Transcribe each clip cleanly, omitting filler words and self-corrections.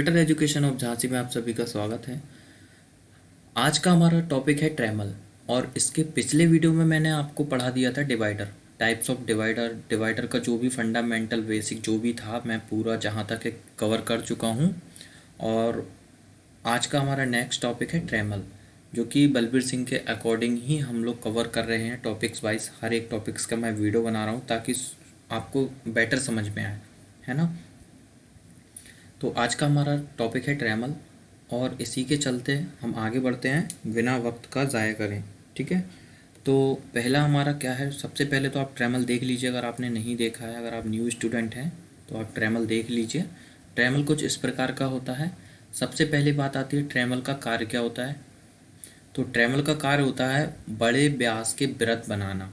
Better education of Jhansi में आप सभी का स्वागत है। आज का हमारा टॉपिक है ट्रेमल। और इसके पिछले वीडियो में मैंने आपको पढ़ा दिया था divider, types of divider, divider का जो भी फंडामेंटल बेसिक जो भी था मैं पूरा जहाँ तक है कवर कर चुका हूँ। और आज का हमारा नेक्स्ट टॉपिक है ट्रेमल, जो कि बलबीर सिंह के अकॉर्डिंग ही हम लोग कवर कर रहे हैं टॉपिक्स वाइज। हर एक टॉपिक्स का मैं वीडियो बना रहा हूँ ताकि आपको बेटर समझ में आए, है ना। तो आज का हमारा टॉपिक है ट्रेमल, और इसी के चलते हम आगे बढ़ते हैं बिना वक्त का ज़ाया करें। ठीक है, तो पहला हमारा क्या है, सबसे पहले तो आप ट्रेमल देख लीजिए अगर आपने नहीं देखा है। अगर आप न्यू स्टूडेंट हैं तो आप ट्रेमल देख लीजिए। ट्रेमल कुछ इस प्रकार का होता है। सबसे पहली बात आती है ट्रेमल का कार्य क्या होता है। तो ट्रेमल का कार्य होता है बड़े व्यास के वृत्त बनाना।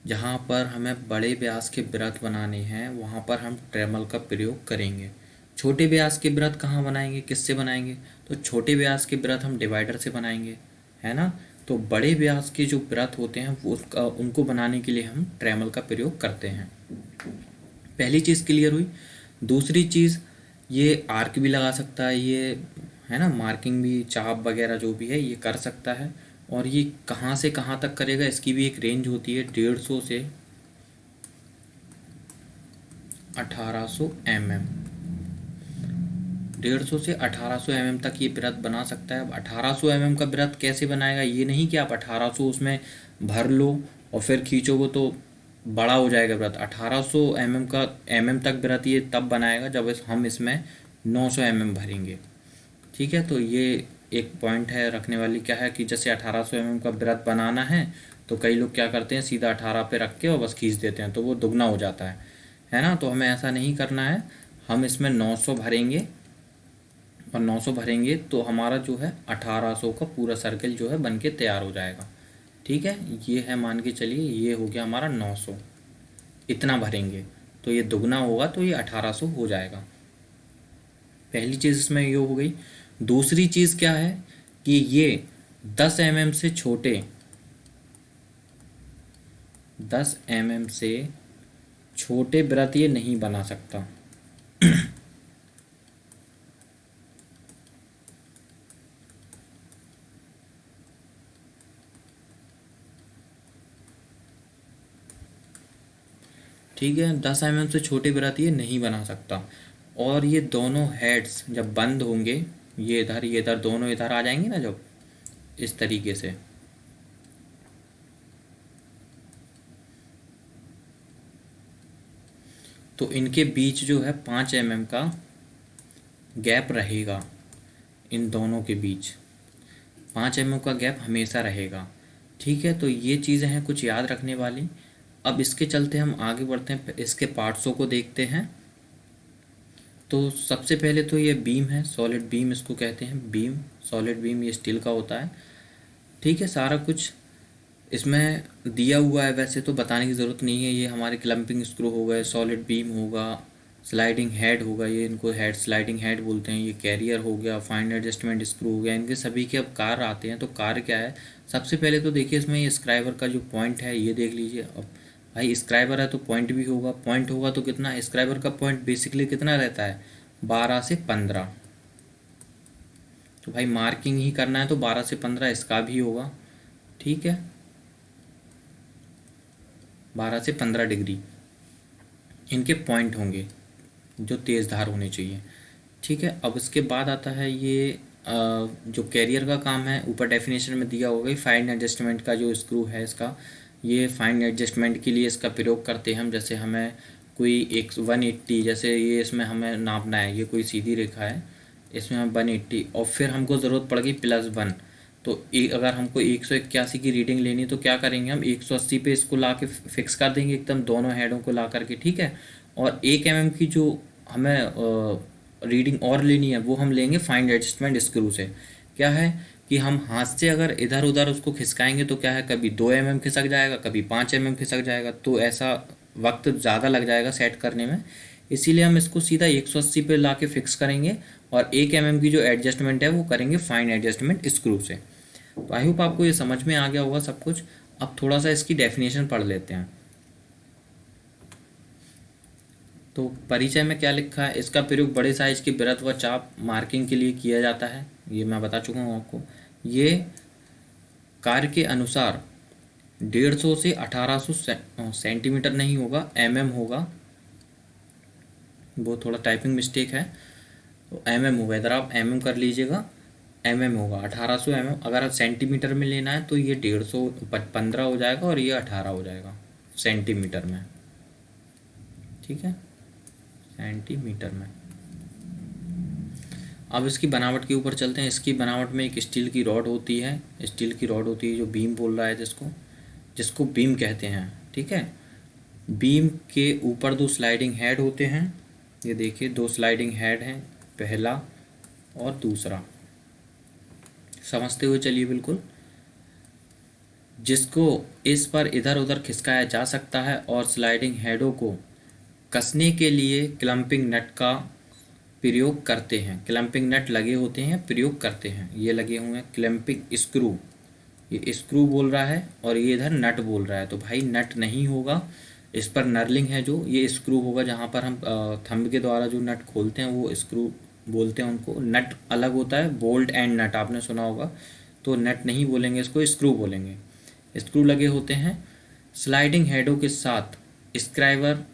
जहाँ पर हमें बड़े व्यास के वृत्त बनाने हैं वहाँ पर हम ट्रेमल का प्रयोग करेंगे। छोटे व्यास के वृत्त कहाँ बनाएंगे, किससे बनाएंगे? तो छोटे व्यास के वृत्त हम डिवाइडर से बनाएंगे, है ना। तो बड़े व्यास के जो वृत्त होते हैं वो उनको बनाने के लिए हम ट्रेमल का प्रयोग करते हैं। पहली चीज़ क्लियर हुई। दूसरी चीज़, ये आर्क भी लगा सकता है, ये है ना, मार्किंग भी, चाप वगैरह जो भी है ये कर सकता है। और ये कहाँ से कहाँ तक करेगा इसकी भी एक रेंज होती है, 150 से 1800 mm। 150 से 1800 mm तक ये वृत्त बना सकता है। अब 1800 mm का वृत्त कैसे बनाएगा, ये नहीं कि आप 1800 उसमें भर लो और फिर खींचोगे तो बड़ा हो जाएगा वृत्त। 1800 mm का तक वृत्त ये तब बनाएगा जब हम इसमें 900 mm भरेंगे। ठीक है, तो ये एक पॉइंट है रखने वाली। क्या है कि जैसे 1800 mm का वृत्त बनाना है तो कई लोग क्या करते हैं, सीधा 18 पे रख के और बस खींच देते हैं, तो वो दुगना हो जाता है ना। तो हमें ऐसा नहीं करना है, हम इसमें 900 भरेंगे और 900 भरेंगे तो हमारा जो है 1800 का पूरा सर्कल जो है बन के तैयार हो जाएगा। ठीक है, ये है, मान के चलिए ये हो गया हमारा 900। इतना भरेंगे तो ये दुगना होगा तो ये 1800 हो जाएगा। पहली चीज़ इसमें ये हो गई। दूसरी चीज़ क्या है कि ये 10 mm से छोटे, 10 mm से छोटे वृत्त ये नहीं बना सकता। ठीक है, 10 mm से छोटे वृत्त ये नहीं बना सकता। और ये दोनों हेड्स जब बंद होंगे, ये इधर दोनों इधर आ जाएंगे ना, जब इस तरीके से, तो इनके बीच जो है 5 mm का गैप रहेगा। इन दोनों के बीच 5 mm का गैप हमेशा रहेगा। ठीक है, तो ये चीज़ें हैं कुछ याद रखने वाली। अब इसके चलते हम आगे बढ़ते हैं, इसके पार्ट्सों को देखते हैं। तो सबसे पहले तो ये बीम है, सॉलिड बीम इसको कहते हैं। बीम, सॉलिड बीम, ये स्टील का होता है। ठीक है, सारा कुछ इसमें दिया हुआ है, वैसे तो बताने की ज़रूरत नहीं है। ये हमारे क्लम्पिंग स्क्रू हो गए, सॉलिड बीम होगा, स्लाइडिंग हेड होगा, ये इनको हेड, स्लाइडिंग हेड बोलते हैं। ये कैरियर हो गया, फाइन एडजस्टमेंट स्क्रू हो गया। इनके सभी के अब कार्य आते हैं। तो कार्य क्या है, सबसे पहले तो देखिए इसमें ये स्क्राइबर का जो पॉइंट है ये देख लीजिए। अब भाई स्क्राइबर है तो पॉइंट भी होगा, पॉइंट होगा तो कितना, स्क्राइबर का पॉइंट बेसिकली कितना रहता है, 12 से 15। तो भाई मार्किंग ही करना है तो 12 से 15 इसका भी होगा। ठीक है, 12 से 15 डिग्री इनके पॉइंट होंगे जो तेज़ धार होने चाहिए। ठीक है, अब इसके बाद आता है ये जो कैरियर का काम है, ऊपर डेफिनेशन में दिया होगा। फाइन एडजस्टमेंट का जो स्क्रू है इसका, ये फाइन एडजस्टमेंट के लिए इसका प्रयोग करते हैं हम। जैसे हमें कोई एक 180, जैसे ये इसमें हमें नापना है, ये कोई सीधी रेखा है, इसमें हम 180 और फिर हमको ज़रूरत पड़ गई +1। तो अगर हमको 181 की रीडिंग लेनी तो क्या करेंगे, हम 180 पे इसको ला के फिक्स कर देंगे एकदम, दोनों हेडों को ला करके। ठीक है, और 1 mm की जो हमें रीडिंग और लेनी है वो हम लेंगे फाइन एडजस्टमेंट स्क्रू से। क्या है कि हम हाथ से अगर इधर उधर उसको खिसकाएंगे तो क्या है, कभी 2 mm खिसक जाएगा, कभी 5 mm खिसक जाएगा, तो ऐसा वक्त ज़्यादा लग जाएगा सेट करने में। इसीलिए हम इसको सीधा 180 पे ला के फिक्स करेंगे और 1 mm की जो एडजस्टमेंट है वो करेंगे फाइन एडजस्टमेंट स्क्रू से। तो आई होप आपको ये समझ में आ गया होगा सब कुछ। अब थोड़ा सा इसकी डेफिनेशन पढ़ लेते हैं। तो परिचय में क्या लिखा है, इसका प्रयोग बड़े साइज के वृत्त व चाप मार्किंग के लिए किया जाता है, ये मैं बता चुका हूँ आपको। ये कार्य के अनुसार 150 से 1800 सेंटीमीटर नहीं होगा, होगा, वो थोड़ा टाइपिंग मिस्टेक है, तो होगा, इधर आप कर लीजिएगा, होगा 1800 अगर आप सेंटीमीटर में लेना है तो ये 150 हो जाएगा और ये 18 हो जाएगा सेंटीमीटर में, ठीक है, सेंटीमीटर में। अब इसकी बनावट के ऊपर चलते हैं। इसकी बनावट में एक स्टील की रॉड होती है, जो बीम बोल रहा है, जिसको बीम कहते हैं, ठीक है। बीम के ऊपर 2 स्लाइडिंग हेड होते हैं, ये देखिए 2 स्लाइडिंग हेड हैं, पहला और दूसरा, समझते हुए चलिए बिल्कुल, जिसको इस पर इधर उधर खिसकाया जा सकता है और स्लाइडिंग हेडों को कसने के लिए क्लम्पिंग नट का प्रयोग करते हैं। क्लम्पिंग नट लगे होते हैं, प्रयोग करते हैं, ये लगे हुए हैं क्लम्पिंग स्क्रू, ये स्क्रू बोल रहा है और ये इधर नट बोल रहा है, तो भाई नट नहीं होगा, इस पर नर्लिंग है जो, ये स्क्रू होगा, जहाँ पर हम थंब के द्वारा जो नट खोलते हैं वो स्क्रू बोलते हैं उनको। नट अलग होता है, बोल्ट एंड नट आपने सुना होगा, तो नट नहीं बोलेंगे इसको, स्क्रू बोलेंगे। स्क्रू लगे होते हैं, स्लाइडिंग हेडों के साथ स्क्राइबर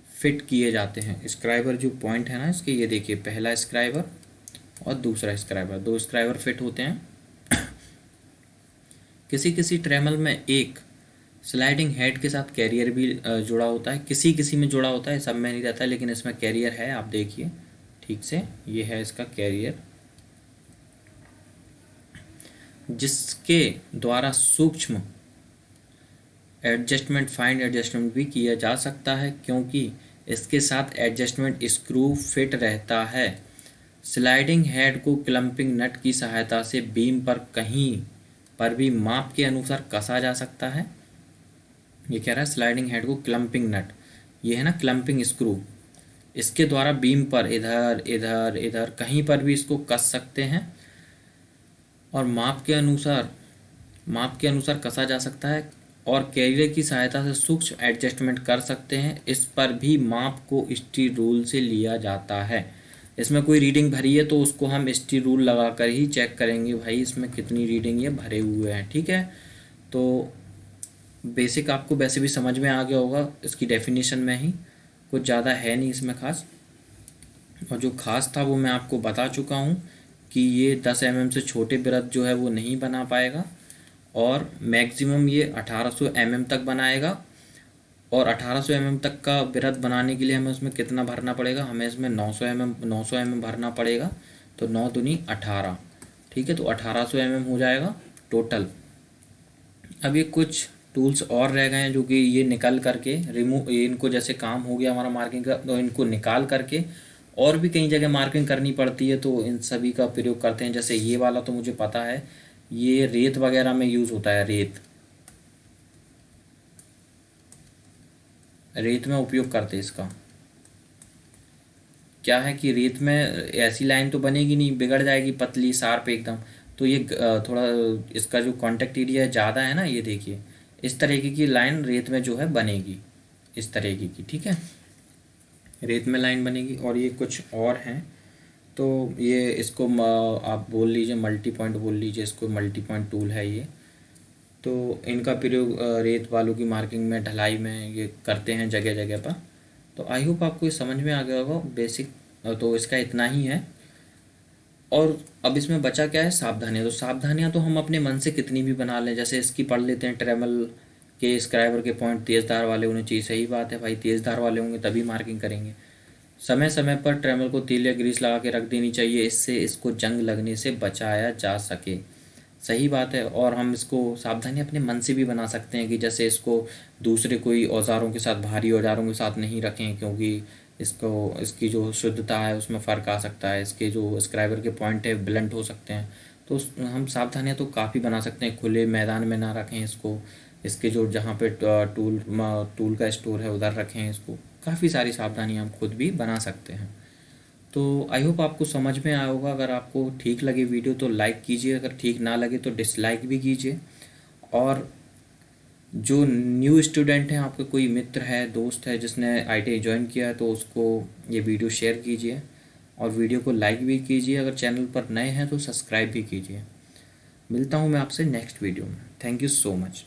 फिट किए जाते हैं। स्क्राइबर जो पॉइंट है ना इसके, ये देखिए पहला स्क्राइबर और दूसरा स्क्राइबर, 2 स्क्राइबर फिट होते हैं। किसी किसी ट्रेमल में एक स्लाइडिंग हेड के साथ कैरियर भी जुड़ा होता है, किसी किसी में जुड़ा होता है, सब में नहीं रहता, लेकिन इसमें कैरियर है, आप देखिए ठीक से, ये है इसका कैरियर, जिसके द्वारा सूक्ष्म फाइंड एडजस्टमेंट भी किया जा सकता है, क्योंकि इसके साथ एडजस्टमेंट स्क्रू फिट रहता है। स्लाइडिंग हेड को क्लम्पिंग नट की सहायता से बीम पर कहीं पर भी माप के अनुसार कसा जा सकता है। ये कह रहा है स्लाइडिंग हेड को क्लम्पिंग नट, ये है ना क्लम्पिंग स्क्रू, इसके द्वारा बीम पर इधर इधर इधर कहीं पर भी इसको कस सकते हैं और माप के अनुसार कसा जा सकता है, और कैरियर की सहायता से सूक्ष्म एडजस्टमेंट कर सकते हैं। इस पर भी माप को स्टील रूल से लिया जाता है। इसमें कोई रीडिंग भरी है तो उसको हम स्टील रूल लगा कर ही चेक करेंगे, भाई इसमें कितनी रीडिंग ये भरे हुए हैं, ठीक है। तो बेसिक आपको वैसे भी समझ में आ गया होगा, इसकी डेफिनेशन में ही, कुछ ज़्यादा है नहीं इसमें खास, और जो खास था वो मैं आपको बता चुका हूँ कि ये 10 mm से छोटे वृत्त जो है वो नहीं बना पाएगा, और मैक्सिमम ये 1800 mm तक बनाएगा, और 1800 mm तक का वृत्त बनाने के लिए हमें उसमें कितना भरना पड़ेगा, हमें इसमें 900 mm भरना पड़ेगा, तो 9 दूनी 18, ठीक है, तो 1800 mm हो जाएगा टोटल। अब ये कुछ टूल्स और रह गए हैं जो कि ये निकल करके इनको जैसे काम हो गया हमारा मार्किंग का, तो इनको निकाल करके और भी कई जगह मार्किंग करनी पड़ती है, तो इन सभी का प्रयोग करते हैं। जैसे ये वाला तो मुझे पता है, ये रेत वगैरह में यूज़ होता है, रेत में उपयोग करते हैं इसका। क्या है कि रेत में ऐसी लाइन तो बनेगी नहीं, बिगड़ जाएगी, पतली शार्प एकदम, तो ये थोड़ा इसका जो कांटेक्ट एरिया ज़्यादा है ना, ये देखिए इस तरीके की लाइन रेत में जो है बनेगी, इस तरीके की, ठीक है, रेत में लाइन बनेगी। और ये कुछ और हैं, तो ये इसको आप बोल लीजिए मल्टी पॉइंट बोल लीजिए, इसको मल्टी पॉइंट टूल है ये, तो इनका प्रयोग रेत बालू की मार्किंग में, ढलाई में ये करते हैं जगह जगह पर। तो आई होप आपको ये समझ में आ गया होगा बेसिक, तो इसका इतना ही है। और अब इसमें बचा क्या है, सावधानियाँ। तो सावधानियाँ तो हम अपने मन से कितनी भी बना लें, जैसे इसकी पढ़ लेते हैं, ट्रेमल के स्क्राइबर के पॉइंट तेज़ धार वाले होने चाहिए, सही बात है भाई, तेज़ धार वाले होंगे तभी मार्किंग करेंगे। समय समय पर ट्रेमल को तेल या ग्रीस लगा के रख देनी चाहिए, इससे इसको जंग लगने से बचाया जा सके, सही बात है। और हम इसको सावधानी अपने मन से भी बना सकते हैं कि जैसे इसको दूसरे कोई औजारों के साथ, भारी औजारों के साथ नहीं रखें, क्योंकि इसकी जो शुद्धता है उसमें फ़र्क आ सकता है, इसके जो स्क्राइबर के पॉइंट है ब्लंट हो सकते हैं, तो हम सावधानियाँ तो काफ़ी बना सकते हैं। खुले मैदान में ना रखें इसको, इसके जो जहाँ पे टूल का स्टोर है उधर रखें इसको, काफ़ी सारी सावधानियाँ हम खुद भी बना सकते हैं। तो आई होप आपको समझ में आया होगा। अगर आपको ठीक लगे वीडियो तो लाइक कीजिए, अगर ठीक ना लगे तो डिसलाइक भी कीजिए, और जो न्यू स्टूडेंट हैं, आपका कोई मित्र है, दोस्त है जिसने ITI ज्वाइन किया है, तो उसको ये वीडियो शेयर कीजिए और वीडियो को लाइक भी कीजिए। अगर चैनल पर नए हैं तो सब्सक्राइब भी कीजिए। मिलता हूँ मैं आपसे नेक्स्ट वीडियो में। Thank you so much.